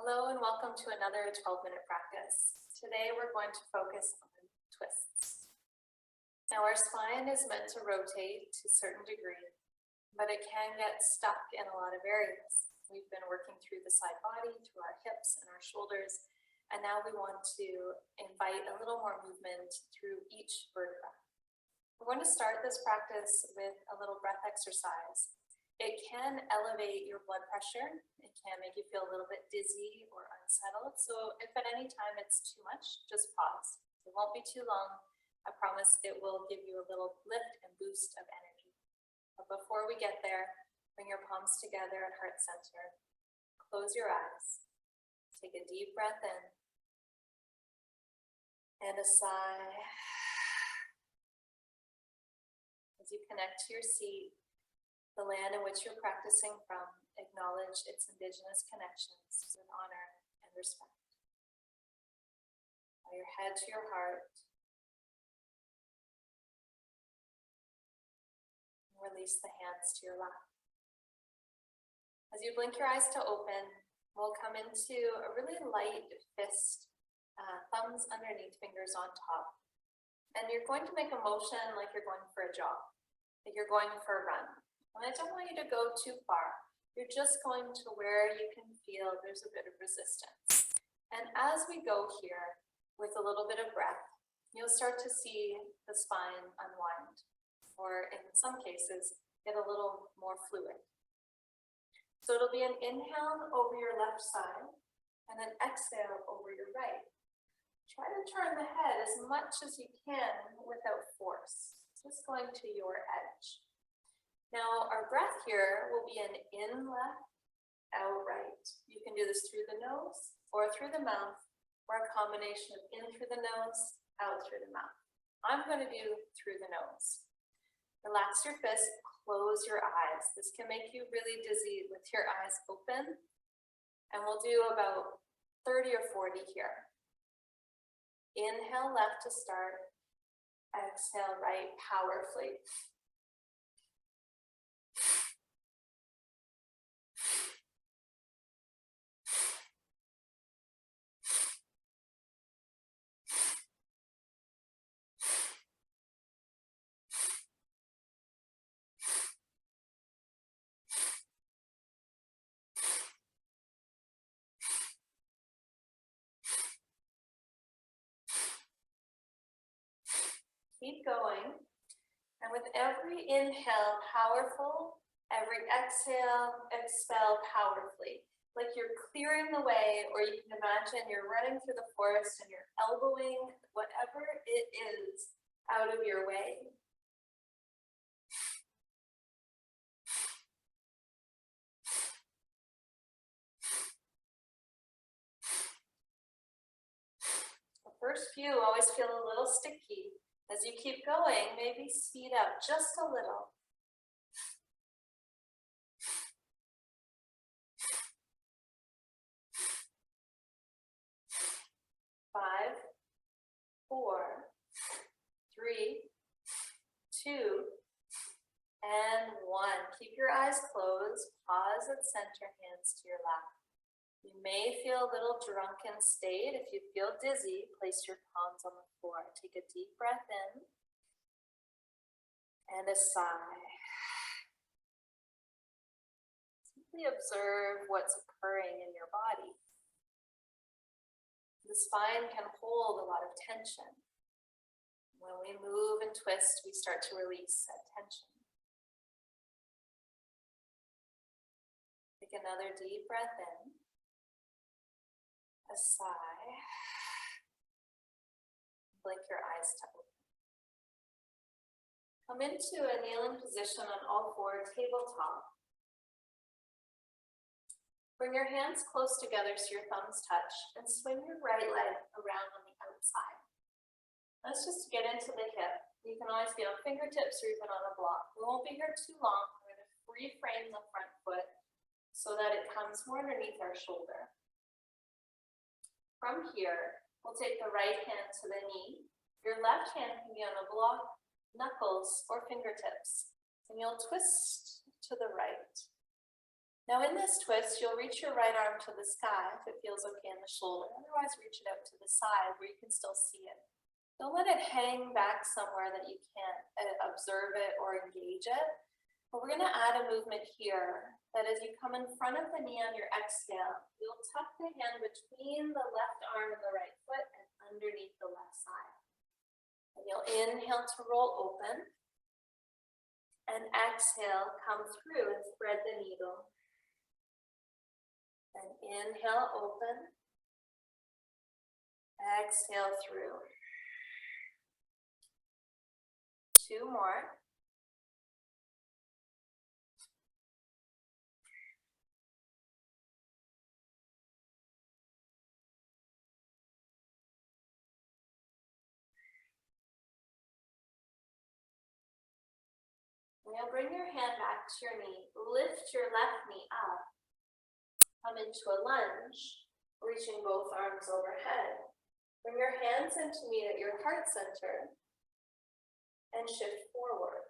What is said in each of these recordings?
Hello and welcome to another 12-minute practice. Today we're going to focus on twists. Now our spine is meant to rotate to a certain degree, but it can get stuck in a lot of areas. We've been working through the side body, through our hips and our shoulders, and now we want to invite a little more movement through each vertebra. We're going to start this practice with a little breath exercise. It can elevate your blood pressure. It can make you feel a little bit dizzy or unsettled. So if at any time it's too much, just pause. It won't be too long. I promise it will give you a little lift and boost of energy. But before we get there, bring your palms together at heart center. Close your eyes. Take a deep breath in. And a sigh. As you connect to your seat, the land in which you're practicing from, acknowledge its indigenous connections with honor and respect. Bow your head to your heart. And release the hands to your lap. As you blink your eyes to open, we'll come into a really light fist, thumbs underneath, fingers on top. And you're going to make a motion like you're going for a jog, like you're going for a run. And I don't want you to go too far. You're just going to where you can feel there's a bit of resistance. And as we go here with a little bit of breath, you'll start to see the spine unwind, or in some cases, get a little more fluid. So it'll be an inhale over your left side and an exhale over your right. Try to turn the head as much as you can without force, just going to your edge. Now, our breath here will be an in left, out right. You can do this through the nose or through the mouth, or a combination of in through the nose, out through the mouth. I'm going to do through the nose. Relax your fist, close your eyes. This can make you really dizzy with your eyes open. And we'll do about 30 or 40 here. Inhale left to start, exhale right powerfully. Keep going, and with every inhale, powerful, every exhale, expel powerfully. Like you're clearing the way, or you can imagine you're running through the forest and you're elbowing whatever it is out of your way. The first few always feel a little sticky. As you keep going, maybe speed up just a little. 5, 4, 3, 2, and 1. Keep your eyes closed. Pause at center, hands to your lap. You may feel a little drunken state. If you feel dizzy, place your palms on the floor. Take a deep breath in and a sigh. Simply observe what's occurring in your body. The spine can hold a lot of tension. When we move and twist, we start to release that tension. Take another deep breath in. A sigh. Blink your eyes to open. Come into a kneeling position on all four, tabletop. Bring your hands close together so your thumbs touch, and swing your right leg around on the outside. Let's just get into the hip. You can always be on fingertips or even on a block. We won't be here too long. We're going to reframe the front foot so that it comes more underneath our shoulder. From here, we'll take the right hand to the knee. Your left hand can be on a block, knuckles, or fingertips. And you'll twist to the right. Now in this twist, you'll reach your right arm to the sky if it feels okay in the shoulder. Otherwise, reach it out to the side where you can still see it. Don't let it hang back somewhere that you can't observe it or engage it. But we're going to add a movement here that as you come in front of the knee on your exhale, you'll tuck the hand between the left arm and the right foot and underneath the left side. And you'll inhale to roll open. And exhale, come through and thread the needle. And inhale, open. Exhale through. 2 more. Now bring your hand back to your knee. Lift your left knee up. Come into a lunge, reaching both arms overhead. Bring your hands in to meet at your heart center and shift forward.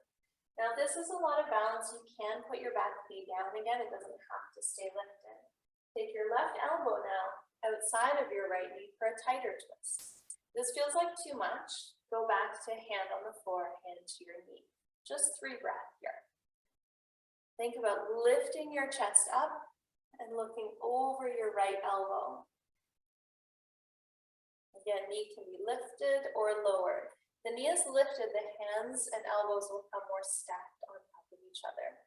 Now, if this is a lot of balance, you can put your back knee down again. It doesn't have to stay lifted. Take your left elbow now outside of your right knee for a tighter twist. This feels like too much. Go back to hand on the floor, hand to your knee. Just 3 breaths here. Think about lifting your chest up and looking over your right elbow. Again, knee can be lifted or lowered. The knee is lifted, the hands and elbows will come more stacked on top of each other.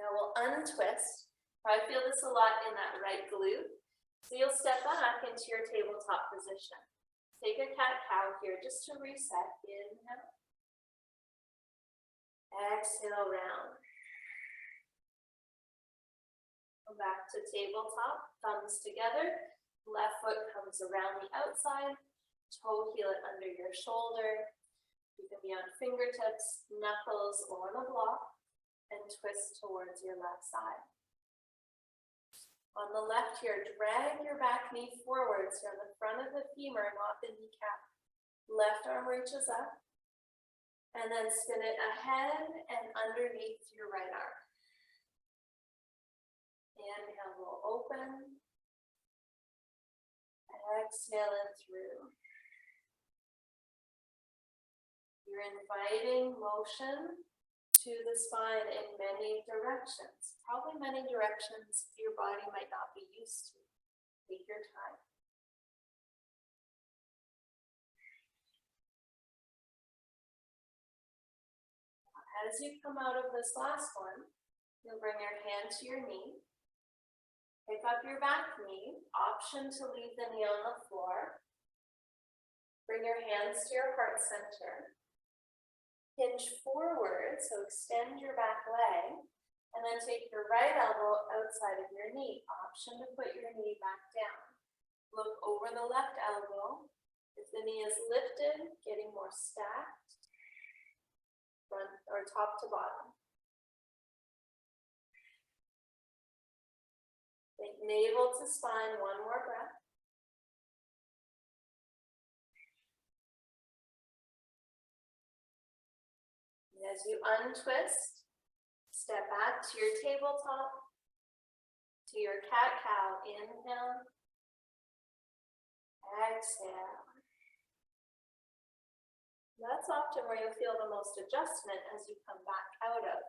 Now we'll untwist. Probably feel this a lot in that right glute. So you'll step back into your tabletop position. Take a cat-cow here just to reset. Inhale. Exhale, round. Come back to tabletop, thumbs together. Left foot comes around the outside. Toe heel it under your shoulder. You can be on fingertips, knuckles, or on a block. And twist towards your left side. On the left here, drag your back knee forward so on the front of the femur, not the kneecap. Left arm reaches up. And then spin it ahead and underneath your right arm. Inhale, roll open. Exhale in through. You're inviting motion to the spine in many directions. Probably many directions your body might not be used to. Take your time. As you come out of this last one, you'll bring your hand to your knee. Pick up your back knee, option to leave the knee on the floor. Bring your hands to your heart center. Hinge forward, so extend your back leg, and then take your right elbow outside of your knee. Option to put your knee back down. Look over the left elbow. If the knee is lifted, getting more stacked, front or top to bottom. Think navel to spine, 1 more breath. As you untwist, step back to your tabletop, to your cat-cow. Inhale, exhale. That's often where you'll feel the most adjustment as you come back out of.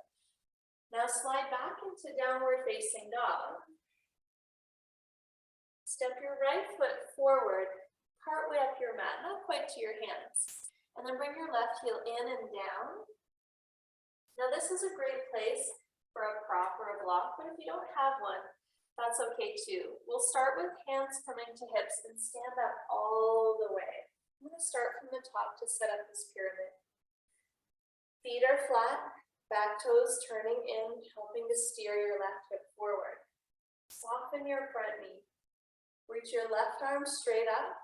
Now slide back into downward facing dog. Step your right foot forward, partway up your mat, not quite to your hands. And then bring your left heel in and down. Now this is a great place for a prop or a block, but if you don't have one, that's okay too. We'll start with hands coming to hips and stand up all the way. I'm going to start from the top to set up this pyramid. Feet are flat, back toes turning in, helping to steer your left hip forward. Soften your front knee. Reach your left arm straight up.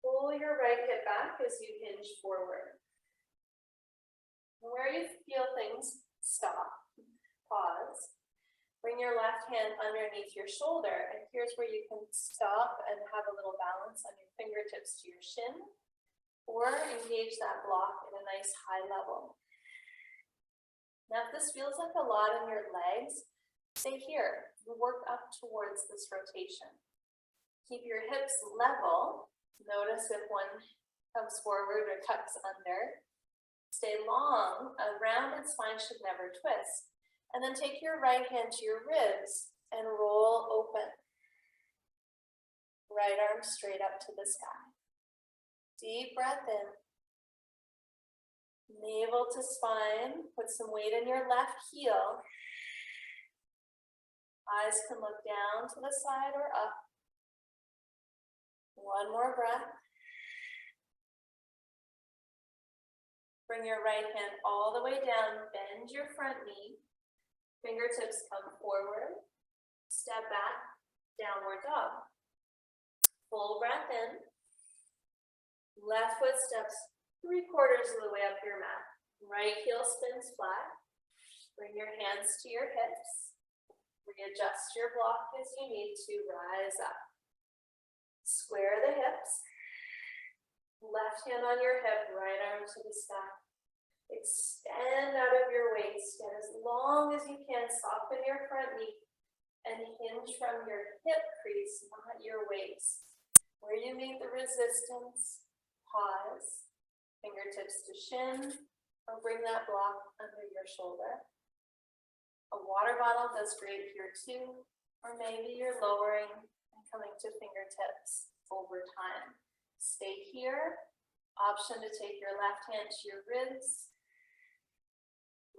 Pull your right hip back as you hinge forward. Where you feel things, stop, pause. Bring your left hand underneath your shoulder, and here's where you can stop and have a little balance on your fingertips to your shin, or engage that block at a nice high level. Now, if this feels like a lot in your legs, stay here. You work up towards this rotation. Keep your hips level. Notice if one comes forward or tucks under. Stay long. A rounded spine should never twist. And then take your right hand to your ribs and roll open. Right arm straight up to the sky. Deep breath in. Navel to spine. Put some weight in your left heel. Eyes can look down to the side or up. One more breath. Bring your right hand all the way down. Bend your front knee. Fingertips come forward. Step back. Downward dog. Full breath in. Left foot steps 3/4 of the way up your mat. Right heel spins flat. Bring your hands to your hips. Readjust your block as you need to. Rise up. Square the hips. Left hand on your hip, right arm to the sky. Extend out of your waist. Get as long as you can. Soften your front knee and hinge from your hip crease, not your waist. Where you meet the resistance, pause. Fingertips to shin, or bring that block under your shoulder. A water bottle does great here too, or maybe you're lowering and coming to fingertips over time. Stay here. Option to take your left hand to your ribs.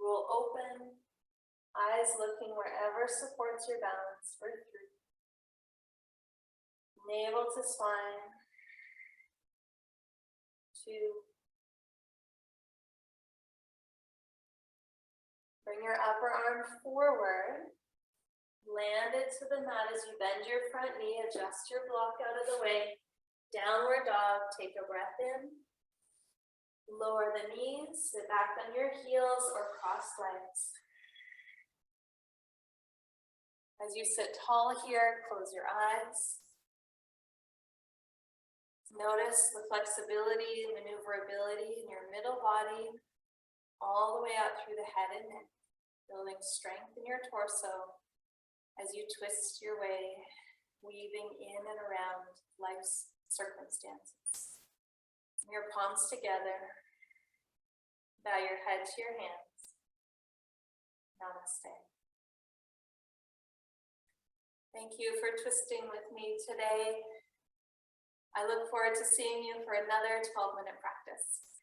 Roll open. Eyes looking wherever supports your balance for 3. Navel to spine. 2. Bring your upper arm forward. Land it to the mat as you bend your front knee. Adjust your block out of the way. Downward dog. Take a breath in. Lower the knees. Sit back on your heels or cross legs. As you sit tall here, close your eyes. Notice the flexibility and maneuverability in your middle body, all the way out through the head and neck, building strength in your torso as you twist your way, weaving in and around life's circumstances. Your palms together, bow your head to your hands. Namaste. Thank you for twisting with me today. I look forward to seeing you for another 12-minute practice.